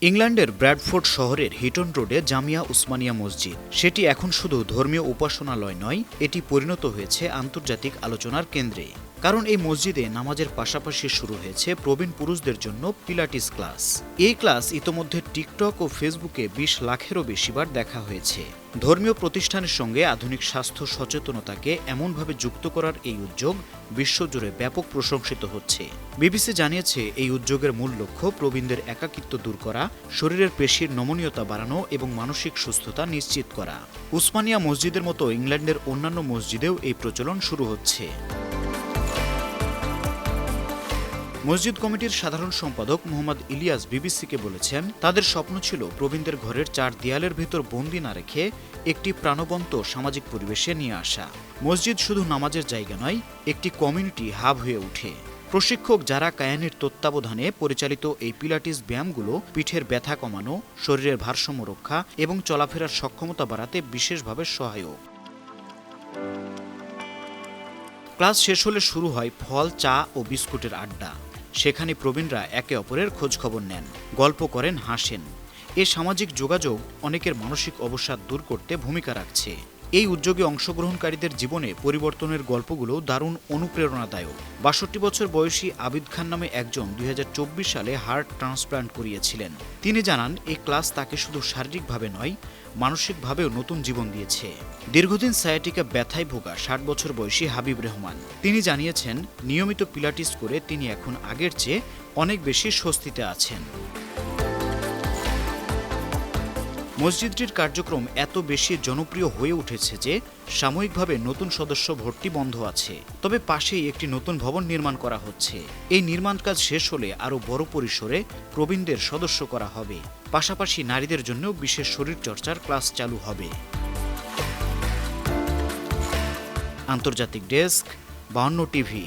ইংল্যান্ডের ব্র্যাডফোর্ড শহরের হিটন রোডে জামিয়া উসমানিয়া মসজিদ। সেটি এখন শুধু ধর্মীয় উপাসনালয় নয়, এটি পরিণত হয়েছে আন্তর্জাতিক আলোচনার কেন্দ্রে। কারণ এই মসজিদে নামাজের পাশাপাশি শুরু হয়েছে প্রবীণ পুরুষদের জন্য পিলাটিস ক্লাস। এই ক্লাস ইতোমধ্যে টিকটক ও ফেসবুকে ২০ লাখেরও বেশিবার দেখা হয়েছে। ধর্মীয় প্রতিষ্ঠানের সঙ্গে আধুনিক স্বাস্থ্য সচেতনতাকে এমনভাবে যুক্ত করার এই উদ্যোগ বিশ্বজুড়ে ব্যাপক প্রশংসিত হচ্ছে। বিবিসি জানিয়েছে, এই উদ্যোগের মূল লক্ষ্য প্রবীণদের একাকিত্ব দূর করা, শরীরের পেশির নমনীয়তা বাড়ানো এবং মানসিক সুস্থতা নিশ্চিত করা। উসমানিয়া মসজিদের মতো ইংল্যান্ডের অন্যান্য মসজিদেও এই প্রচলন শুরু হচ্ছে। মসজিদ কমিটির সাধারণ সম্পাদক মোহাম্মদ ইলিয়াস বিবিসিকে বলেছেন, তাদের স্বপ্ন ছিল প্রবীণদের ঘরের ৪ দেয়ালের ভেতর বন্দি না রেখে একটি প্রাণবন্ত সামাজিক পরিবেশে নিয়ে আসা। মসজিদ শুধু নামাজের জায়গা নয়, একটি কমিউনিটি হাব হয়ে ওঠে। প্রশিক্ষক যারা কায়ানির তত্ত্বাবধানে পরিচালিত এই পিলাটিস ব্যায়ামগুলো পিঠের ব্যথা কমানো, শরীরের ভারসাম্য রক্ষা এবং চলাফেরার সক্ষমতা বাড়াতে বিশেষভাবে সহায়ক। ক্লাস শেষ হলে শুরু হয় ফল, চা ও বিস্কুটের আড্ডা। সেখানে প্রবীণরা একে অপরের খোঁজখবর নেন, গল্প করেন, হাসেন। এ সামাজিক যোগাযোগ অনেকের মানসিক অবসাদ দূর করতে ভূমিকা রাখছে। এই উদ্যোগে অংশগ্রহণকারীদের জীবনে পরিবর্তনের গল্পগুলো দারুণ অনুপ্রেরণাদায়ক। ৬২ বছর বয়সী আবিদ খান নামে একজন ২০২৪ সালে হার্ট ট্রান্সপ্লান্ট করিয়েছিলেন। তিনি জানান, এই ক্লাস তাকে শুধু শারীরিকভাবে নয়, মানসিকভাবেও নতুন জীবন দিয়েছে। দীর্ঘদিন সায়াটিকা ব্যথায় ভোগা ৬০ বছর বয়সী হাবিব রহমান তিনি জানিয়েছেন, নিয়মিত পিলাটিস করে তিনি এখন আগের চেয়ে অনেক বেশি স্বস্তিতে আছেন। মসজিদটির কার্যক্রম এত বেশি জনপ্রিয় হয়ে উঠেছে যে সাময়িকভাবে নতুন সদস্য ভর্তি বন্ধ আছে। তবে পাশেই একটি নতুন ভবন নির্মাণ করা হচ্ছে। এই নির্মাণ কাজ শেষ হলে আরও বড় পরিসরে প্রবীণদের সদস্য করা হবে। পাশাপাশি নারীদের জন্যও বিশেষ শরীরচর্চার ক্লাস চালু হবে। আন্তর্জাতিক ডেস্ক, ৫২ টিভি।